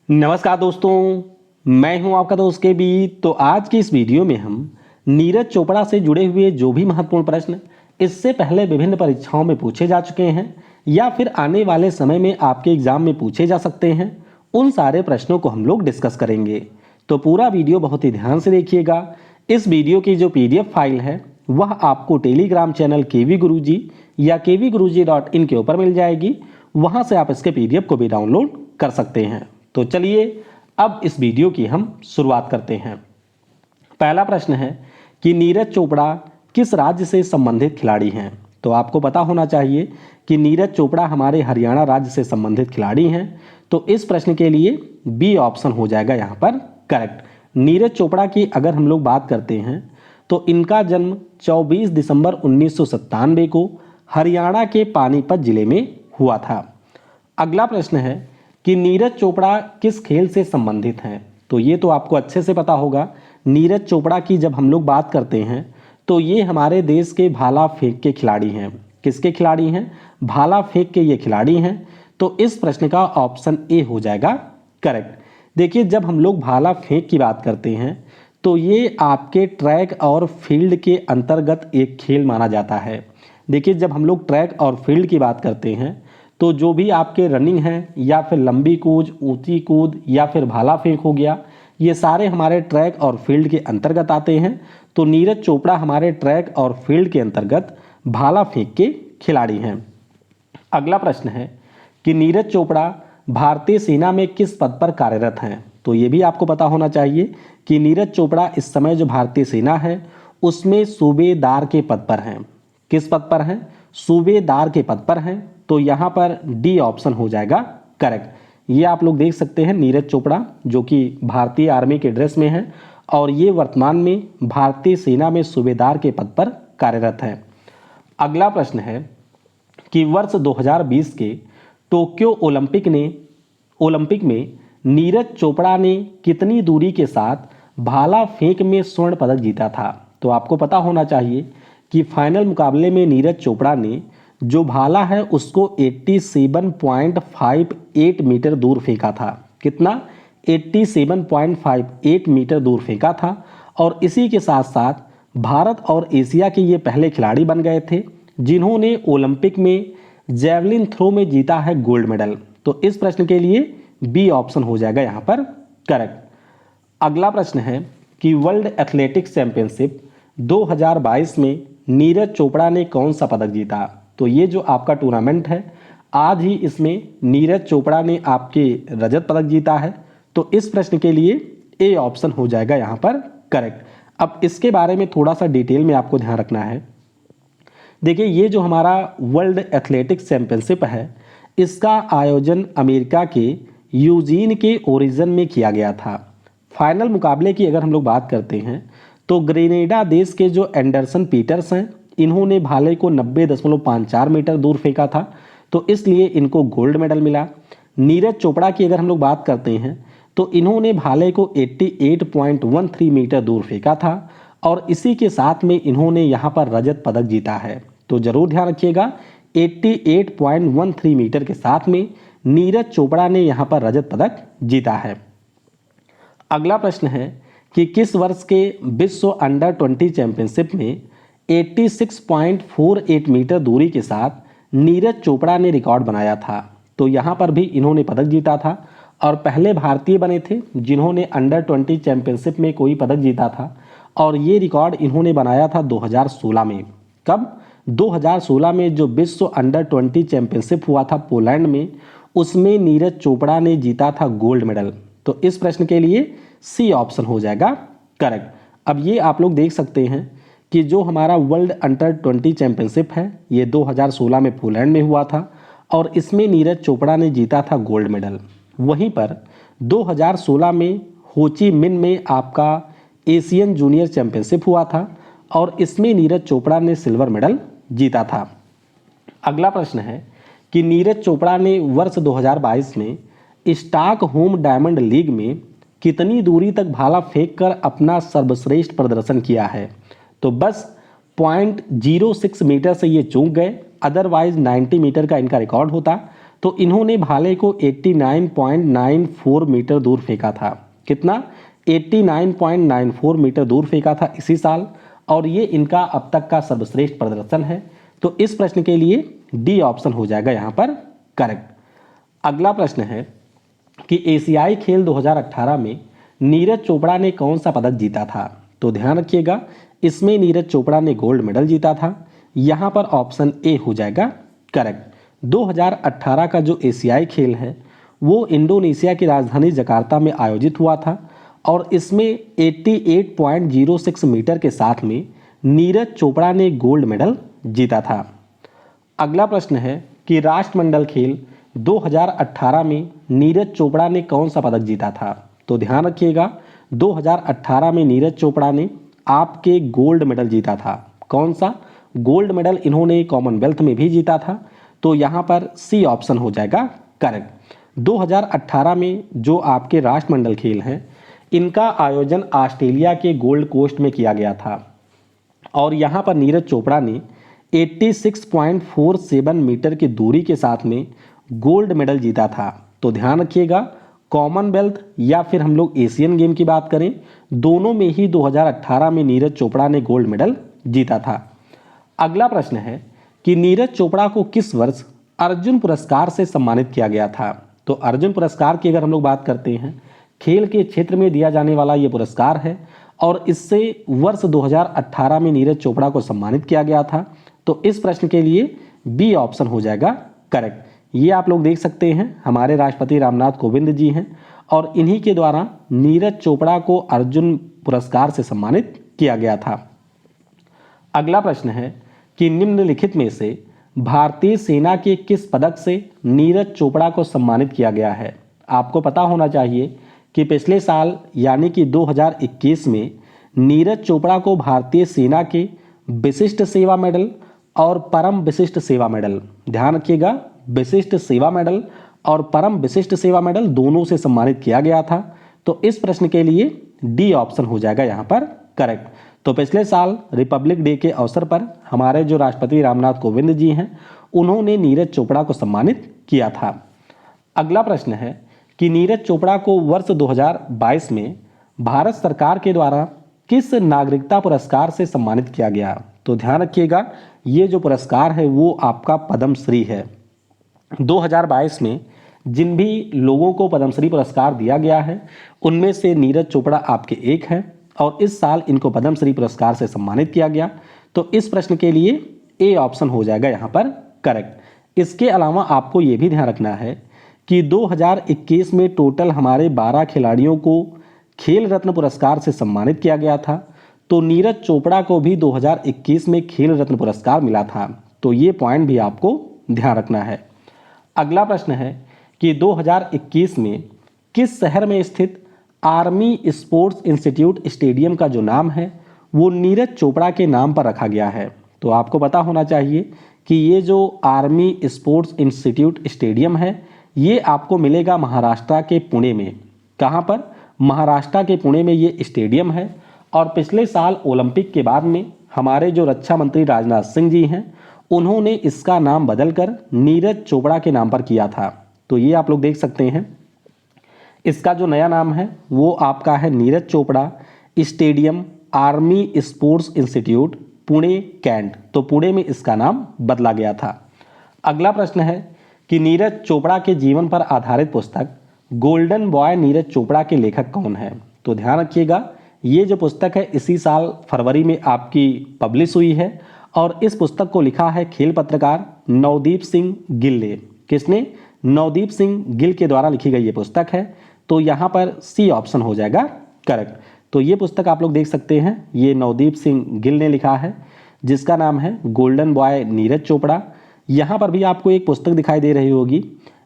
नमस्कार दोस्तों, मैं हूं आपका दोस्त के बी। तो आज की इस वीडियो में हम नीरज चोपड़ा से जुड़े हुए जो भी महत्वपूर्ण प्रश्न इससे पहले विभिन्न परीक्षाओं में पूछे जा चुके हैं या फिर आने वाले समय में आपके एग्जाम में पूछे जा सकते हैं, उन सारे प्रश्नों को हम लोग डिस्कस करेंगे। तो पूरा वीडियो बहुत ही ध्यान से देखिएगा। इस वीडियो की जो PDF फाइल है वह आपको टेलीग्राम चैनल केवी गुरुजी या kvguruji.in के ऊपर मिल जाएगी। वहां से आप इसके PDF को भी डाउनलोड कर सकते हैं। तो चलिए अब इस वीडियो की हम शुरुआत करते हैं। पहला प्रश्न है कि नीरज चोपड़ा किस राज्य से संबंधित खिलाड़ी हैं। तो आपको पता होना चाहिए कि नीरज चोपड़ा हमारे हरियाणा राज्य से संबंधित खिलाड़ी हैं। तो इस प्रश्न के लिए बी ऑप्शन हो जाएगा यहाँ पर करेक्ट। नीरज चोपड़ा की अगर हम लोग बात करते हैं तो इनका जन्म 24 दिसंबर 1997 को हरियाणा के पानीपत जिले में हुआ था। अगला प्रश्न है कि नीरज चोपड़ा किस खेल से संबंधित हैं। तो ये तो आपको अच्छे से पता होगा। नीरज चोपड़ा की जब हम लोग बात करते हैं तो ये हमारे देश के भाला फेंक के खिलाड़ी हैं। किसके खिलाड़ी हैं? भाला फेंक के ये खिलाड़ी हैं। तो इस प्रश्न का ऑप्शन ए हो जाएगा करेक्ट। देखिए, जब हम लोग भाला फेंक की बात करते हैं तो ये आपके ट्रैक और फील्ड के अंतर्गत एक खेल माना जाता है। देखिए, जब हम लोग ट्रैक और फील्ड की बात करते हैं तो जो भी आपके रनिंग है या फिर लंबी कूद, ऊंची कूद या फिर भाला फेंक हो गया, ये सारे हमारे ट्रैक और फील्ड के अंतर्गत आते हैं। तो नीरज चोपड़ा हमारे ट्रैक और फील्ड के अंतर्गत भाला फेंक के खिलाड़ी हैं। अगला प्रश्न है कि नीरज चोपड़ा भारतीय सेना में किस पद पर कार्यरत हैं। तो ये भी आपको पता होना चाहिए कि नीरज चोपड़ा इस समय जो भारतीय सेना है उसमें सूबेदार के पद पर हैं। किस पद पर हैं? सूबेदार के पद पर हैं। तो यहाँ पर डी ऑप्शन हो जाएगा करेक्ट। ये आप लोग देख सकते हैं नीरज चोपड़ा जो कि भारतीय आर्मी के ड्रेस में है और ये वर्तमान में भारतीय सेना में सूबेदार के पद पर कार्यरत है। अगला प्रश्न है कि वर्ष 2020 के टोक्यो ओलंपिक में नीरज चोपड़ा ने कितनी दूरी के साथ भाला फेंक में स्वर्ण पदक जीता था। तो आपको पता होना चाहिए कि फाइनल मुकाबले में नीरज चोपड़ा ने जो भाला है उसको 87.58 मीटर दूर फेंका था। कितना? 87.58 मीटर दूर फेंका था। और इसी के साथ साथ भारत और एशिया के ये पहले खिलाड़ी बन गए थे जिन्होंने ओलंपिक में जैवलिन थ्रो में जीता है गोल्ड मेडल। तो इस प्रश्न के लिए बी ऑप्शन हो जाएगा यहाँ पर करेक्ट। अगला प्रश्न है कि वर्ल्ड एथलेटिक्स चैंपियनशिप 2022 में नीरज चोपड़ा ने कौन सा पदक जीता। तो ये जो आपका टूर्नामेंट है आज ही इसमें नीरज चोपड़ा ने आपके रजत पदक जीता है। तो इस प्रश्न के लिए ए ऑप्शन हो जाएगा यहाँ पर करेक्ट। अब इसके बारे में थोड़ा सा डिटेल में आपको ध्यान रखना है। देखिए, ये जो हमारा वर्ल्ड एथलेटिक्स चैंपियनशिप है इसका आयोजन अमेरिका के यूजीन के ओरिजिन में किया गया था। फाइनल मुकाबले की अगर हम लोग बात करते हैं तो ग्रेनेडा देश के जो एंडरसन पीटर्स हैं इन्होंने भाले को 90.54 मीटर दूर फेंका था। तो इसलिए इनको गोल्ड मेडल मिला। नीरज चोपड़ा की अगर हम लोग बात करते हैं तो इन्होंने भाले को 88.13 मीटर दूर फेंका था और इसी के साथ में इन्होंने यहाँ पर रजत पदक जीता है। तो जरूर ध्यान रखिएगा 88.13 मीटर के साथ में नीरज चोपड़ा ने यहाँ पर रजत पदक जीता है। अगला प्रश्न है कि किस वर्ष के विश्व अंडर 20 चैंपियनशिप में 86.48 मीटर दूरी के साथ नीरज चोपड़ा ने रिकॉर्ड बनाया था। तो यहाँ पर भी इन्होंने पदक जीता था और पहले भारतीय बने थे जिन्होंने अंडर 20 चैंपियनशिप में कोई पदक जीता था और ये रिकॉर्ड इन्होंने बनाया था 2016 में। कब? 2016 में जो विश्व अंडर 20 चैंपियनशिप हुआ था पोलैंड में, उसमें नीरज चोपड़ा ने जीता था गोल्ड मेडल। तो इस प्रश्न के लिए सी ऑप्शन हो जाएगा करेक्ट। अब ये आप लोग देख सकते हैं कि जो हमारा वर्ल्ड अंडर 20 चैंपियनशिप है ये 2016 में पोलैंड में हुआ था और इसमें नीरज चोपड़ा ने जीता था गोल्ड मेडल। वहीं पर 2016 में होची मिन में आपका एशियन जूनियर चैंपियनशिप हुआ था और इसमें नीरज चोपड़ा ने सिल्वर मेडल जीता था। अगला प्रश्न है कि नीरज चोपड़ा ने वर्ष 2022 में स्टॉकहोम डायमंड लीग में कितनी दूरी तक भाला फेंककर अपना सर्वश्रेष्ठ प्रदर्शन किया है। तो बस 0.06 मीटर से ये चूक गए, अदरवाइज 90 मीटर का इनका रिकॉर्ड होता। तो इन्होंने भाले को 89.94 मीटर दूर फेंका था। कितना? 89.94 मीटर दूर फेंका था इसी साल, और ये इनका अब तक का सर्वश्रेष्ठ प्रदर्शन है। तो इस प्रश्न के लिए डी ऑप्शन हो जाएगा यहाँ पर करेक्ट। अगला प्रश्न है कि एशियाई खेल 2018 में नीरज चोपड़ा ने कौन सा पदक जीता था? तो ध्यान रखिएगा, इसमें नीरज चोपड़ा ने गोल्ड मेडल जीता था। यहाँ पर ऑप्शन ए हो जाएगा करेक्ट। 2018 का जो एशियाई खेल है वो इंडोनेशिया की राजधानी जकार्ता में आयोजित हुआ था, और इसमें 88.06 मीटर के साथ में नीरज चोपड़ा ने गोल्ड मेडल जीता था। अगला प्रश्न है कि राष्ट्रमंडल खेल 2018 में नीरज चोपड़ा ने कौन सा पदक जीता था? तो ध्यान रखिएगा, 2018 में नीरज चोपड़ा ने आपके गोल्ड मेडल जीता था। कौन सा? गोल्ड मेडल इन्होंने कॉमनवेल्थ में भी जीता था। तो यहाँ पर सी ऑप्शन हो जाएगा करेक्ट। 2018 में जो आपके राष्ट्रमंडल खेल हैं इनका आयोजन ऑस्ट्रेलिया के गोल्ड कोस्ट में किया गया था, और यहाँ पर नीरज चोपड़ा ने 86.47 मीटर की दूरी के साथ में गोल्ड मेडल जीता था। तो ध्यान रखिएगा, कॉमनवेल्थ या फिर हम लोग एशियन गेम की बात करें, दोनों में ही 2018 में नीरज चोपड़ा ने गोल्ड मेडल जीता था। अगला प्रश्न है कि नीरज चोपड़ा को किस वर्ष अर्जुन पुरस्कार से सम्मानित किया गया था? तो अर्जुन पुरस्कार की अगर हम लोग बात करते हैं, खेल के क्षेत्र में दिया जाने वाला ये पुरस्कार है, और इससे वर्ष 2018 में नीरज चोपड़ा को सम्मानित किया गया था। तो इस प्रश्न के लिए बी ऑप्शन हो जाएगा करेक्ट। ये आप लोग देख सकते हैं, हमारे राष्ट्रपति रामनाथ कोविंद जी हैं, और इन्हीं के द्वारा नीरज चोपड़ा को अर्जुन पुरस्कार से सम्मानित किया गया था। अगला प्रश्न है कि निम्नलिखित में से भारतीय सेना के किस पदक से नीरज चोपड़ा को सम्मानित किया गया है? आपको पता होना चाहिए कि पिछले साल यानी कि 2021 में नीरज चोपड़ा को भारतीय सेना के विशिष्ट सेवा मेडल और परम विशिष्ट सेवा मेडल, ध्यान रखिएगा, विशिष्ट सेवा मेडल और परम विशिष्ट सेवा मेडल दोनों से सम्मानित किया गया था। तो इस प्रश्न के लिए डी ऑप्शन हो जाएगा यहाँ पर करेक्ट। तो पिछले साल रिपब्लिक डे के अवसर पर हमारे जो राष्ट्रपति रामनाथ कोविंद जी हैं उन्होंने नीरज चोपड़ा को सम्मानित किया था। अगला प्रश्न है कि नीरज चोपड़ा को वर्ष 2022 में भारत सरकार के द्वारा किस नागरिकता पुरस्कार से सम्मानित किया गया? तो ध्यान रखिएगा, ये जो पुरस्कार है वो आपका पद्मश्री है। 2022 में जिन भी लोगों को पद्मश्री पुरस्कार दिया गया है उनमें से नीरज चोपड़ा आपके एक हैं, और इस साल इनको पद्मश्री पुरस्कार से सम्मानित किया गया। तो इस प्रश्न के लिए ए ऑप्शन हो जाएगा यहाँ पर करेक्ट। इसके अलावा आपको ये भी ध्यान रखना है कि 2021 में टोटल हमारे 12 खिलाड़ियों को खेल रत्न पुरस्कार से सम्मानित किया गया था। तो नीरज चोपड़ा को भी 2021 में खेल रत्न पुरस्कार मिला था। तो ये पॉइंट भी आपको ध्यान रखना है। अगला प्रश्न है कि 2021 में किस शहर में स्थित आर्मी स्पोर्ट्स इंस्टीट्यूट स्टेडियम का जो नाम है वो नीरज चोपड़ा के नाम पर रखा गया है? तो आपको पता होना चाहिए कि ये जो आर्मी स्पोर्ट्स इंस्टीट्यूट स्टेडियम है ये आपको मिलेगा महाराष्ट्र के पुणे में। कहाँ पर? महाराष्ट्र के पुणे में ये स्टेडियम है, और पिछले साल ओलंपिक के बाद में हमारे जो रक्षा मंत्री राजनाथ सिंह जी हैं उन्होंने इसका नाम बदलकर नीरज चोपड़ा के नाम पर किया था। तो ये आप लोग देख सकते हैं, इसका जो नया नाम है वो आपका है Neeraj Chopra stadium army sports institute Pune Cantt. तो पुणे में इसका नाम बदला गया था। अगला प्रश्न है कि नीरज चोपड़ा के जीवन पर आधारित पुस्तक गोल्डन बॉय नीरज चोपड़ा के लेखक कौन है? तो ध्यान रखिएगा, ये जो पुस्तक है इसी साल फरवरी में आपकी पब्लिश हुई है, और इस पुस्तक को लिखा है खेल पत्रकार नवदीप सिंह गिल ने। किसने? नवदीप सिंह गिल के द्वारा लिखी गई ये पुस्तक है। तो यहाँ पर सी ऑप्शन हो जाएगा करेक्ट। तो ये पुस्तक आप लोग देख सकते हैं, ये नवदीप सिंह गिल ने लिखा है जिसका नाम है गोल्डन बॉय नीरज चोपड़ा। यहाँ पर भी आपको एक पुस्तक दिखाई दे रही होगी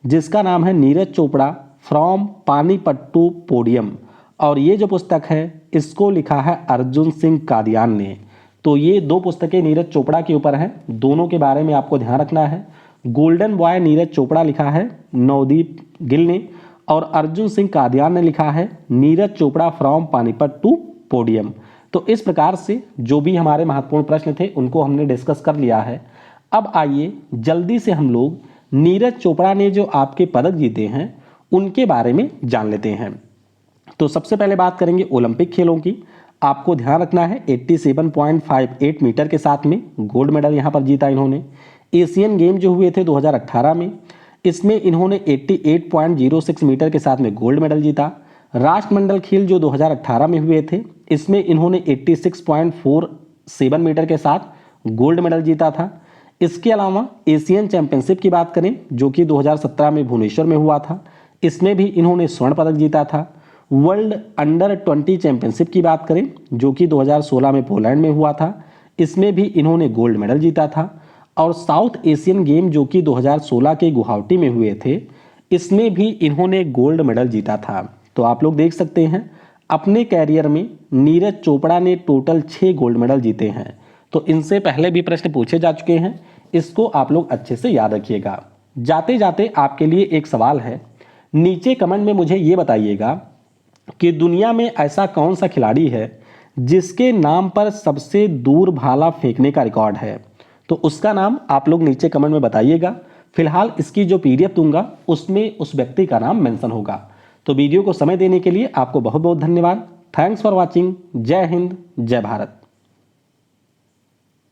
जिसका नाम है Neeraj Chopra from Panipat to podium, और ये जो पुस्तक है इसको लिखा है अर्जुन सिंह कादियान ने। तो ये दो पुस्तकें नीरज चोपड़ा के ऊपर हैं, दोनों के बारे में आपको ध्यान रखना है। गोल्डन बॉय नीरज चोपड़ा लिखा है नवदीप गिल ने, और अर्जुन सिंह कादियान ने लिखा है Neeraj Chopra from Panipat to podium. तो इस प्रकार से जो भी हमारे महत्वपूर्ण प्रश्न थे उनको हमने डिस्कस कर लिया है। अब आइए जल्दी से हम लोग नीरज चोपड़ा ने जो आपके पदक जीते हैं उनके बारे में जान लेते हैं। तो सबसे पहले बात करेंगे ओलंपिक खेलों की। आपको ध्यान रखना है 87.58 मीटर के साथ में गोल्ड मेडल यहाँ पर जीता इन्होंने। एशियन गेम जो हुए थे 2018 में, इसमें इन्होंने 88.06 मीटर के साथ में गोल्ड मेडल जीता। राष्ट्रमंडल खेल जो 2018 में हुए थे, इसमें इन्होंने 86.47 मीटर के साथ गोल्ड मेडल जीता था। इसके अलावा एशियन चैंपियनशिप की बात करें जो कि 2017 में भुवनेश्वर में हुआ था, इसमें भी इन्होंने स्वर्ण पदक जीता था। वर्ल्ड अंडर 20 चैंपियनशिप की बात करें जो कि 2016 में पोलैंड में हुआ था, इसमें भी इन्होंने गोल्ड मेडल जीता था। और साउथ एशियन गेम जो कि 2016 के गुवाहाटी में हुए थे, इसमें भी इन्होंने गोल्ड मेडल जीता था। तो आप लोग देख सकते हैं अपने कैरियर में नीरज चोपड़ा ने टोटल 6 गोल्ड मेडल जीते हैं। तो इनसे पहले भी प्रश्न पूछे जा चुके हैं, इसको आप लोग अच्छे से याद रखिएगा। जाते जाते आपके लिए एक सवाल है, नीचे कमेंट में मुझे ये बताइएगा कि दुनिया में ऐसा कौन सा खिलाड़ी है जिसके नाम पर सबसे दूर भाला फेंकने का रिकॉर्ड है। तो उसका नाम आप लोग नीचे कमेंट में बताइएगा। फिलहाल इसकी जो पीडीएफ दूंगा उसमें उस व्यक्ति का नाम मेंशन होगा। तो वीडियो को समय देने के लिए आपको बहुत बहुत धन्यवाद। Thanks for watching. जय हिंद, जय भारत।